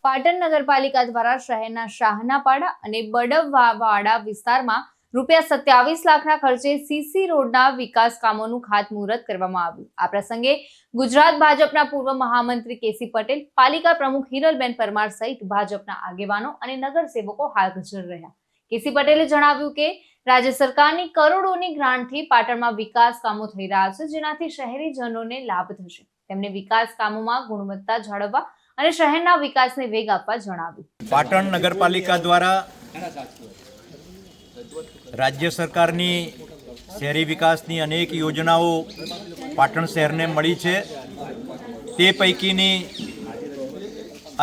પાટણ નગરપાલિકા દ્વારા શહેરના શાહનાપાડા અને બડવાવાડા વિસ્તારમાં ₹27 લાખના ખર્ચે સીસી રોડના વિકાસ કામોનું ખાતમુહૂર્ત કરવામાં આવ્યું। આ પ્રસંગે ગુજરાત ભાજપના પૂર્વ મહામંત્રી કેસી પટેલ, પાલિકા પ્રમુખ હિરલબેન પરમાર સહિત ભાજપના આગેવાનો અને નગરસેવકો હાજર રહ્યા। કેસી પટેલે જણાવ્યું કે રાજ્ય સરકારની કરોડોની ગ્રાન્ટથી પાટણમાં વિકાસ કામો થઈ રહ્યા છે, જેનાથી શહેરીજનોને લાભ થશે। તેમણે વિકાસ કામોમાં ગુણવત્તા જાળવવા અને શહેરના વિકાસને વેગ આપવા જણાવ્યું। પાટણ નગરપાલિકા દ્વારા રાજ્ય સરકારની શહેરી વિકાસની અનેક યોજનાઓ પાટણ શહેરને મળી છે। તે પૈકીની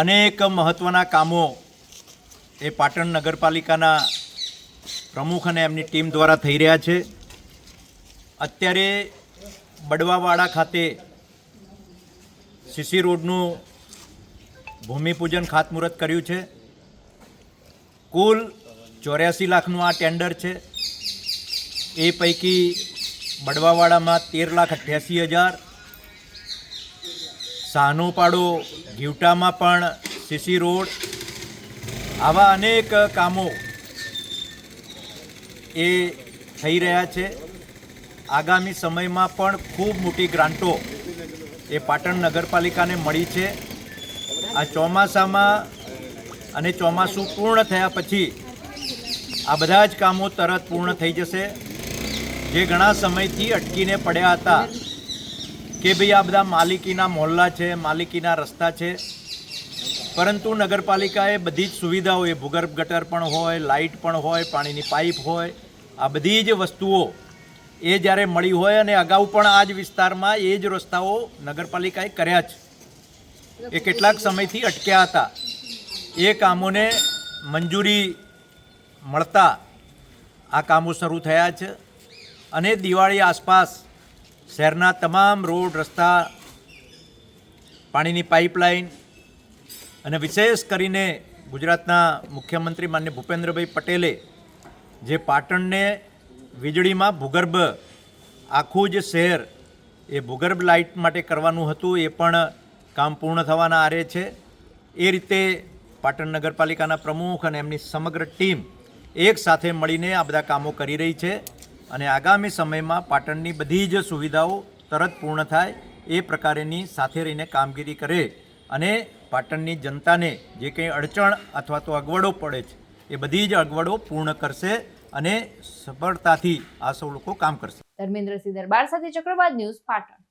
અનેક મહત્ત્વના કામો એ પાટણ નગરપાલિકાના પ્રમુખ અને એમની ટીમ દ્વારા થઈ રહ્યા છે। અત્યારે બડવાવાડા ખાતે સીસી રોડનું ભૂમિપૂજન ખાતમુહૂર્ત કર્યું છે। કુલ 84 લાખનું આ ટેન્ડર છે। એ પૈકી બડવાવાડામાં 13,88,000, શાહનોપાડો ગીવટામાં પણ સીસી રોડ, આવા અનેક કામો એ થઈ રહ્યા છે। આગામી સમયમાં પણ ખૂબ મોટી ગ્રાન્ટો એ પાટણ નગરપાલિકાને મળી છે। આ ચોમાસામાં અને ચોમાસું પૂર્ણ થયા પછી આ બધા જ કામો તરત પૂર્ણ થઈ જશે। જે ઘણા સમયથી અટકીને પડ્યા હતા કે ભાઈ આ બધા માલિકીના મોહલ્લા છે, માલિકીના રસ્તા છે, પરંતુ નગરપાલિકાએ બધી જ સુવિધાઓ, એ ભૂગર્ભ ગટર પણ હોય, લાઇટ પણ હોય, પાણીની પાઇપ હોય, આ બધી જ વસ્તુઓ એ જ્યારે મળી હોય અને અગાઉ પણ આ જ વિસ્તારમાં એ જ રસ્તાઓ નગરપાલિકાએ કર્યા છે, એ કેટલાક સમયથી અટક્યા હતા, એ કામોને મંજૂરી મળતા આ કામો શરૂ થયા છે। અને દિવાળી આસપાસ શહેરના તમામ રોડ, રસ્તા, પાણીની પાઇપલાઇન અને વિશેષ કરીને ગુજરાતના મુખ્યમંત્રી માનનીય ભૂપેન્દ્રભાઈ પટેલે જે પાટણને વીજળીમાં ભૂગર્ભ, આખું જ શહેર એ ભૂગર્ભ લાઇટ માટે કરવાનું હતું, એ પણ કામ પૂર્ણ થવાના આરે છે। એ રીતે પાટણ નગરપાલિકાના પ્રમુખ અને એમની સમગ્ર ટીમ એક સાથે મળીને આ બધા કામો કરી રહી છે અને આગામી સમયમાં પાટણની બધી જ સુવિધાઓ તરત પૂર્ણ થાય એ પ્રકારેની સાથે રહીને કામગીરી કરે અને પાટણની જનતાને જે કંઈ અડચણ અથવા તો અગવડો પડે છે એ બધી જ અગવડો પૂર્ણ કરશે અને સફળતાથી આ સૌ લોકો કામ કરશે। ધર્મેન્દ્રસિંહ દરબાર સાથે ચક્રવાત ન્યૂઝ, પાટણ।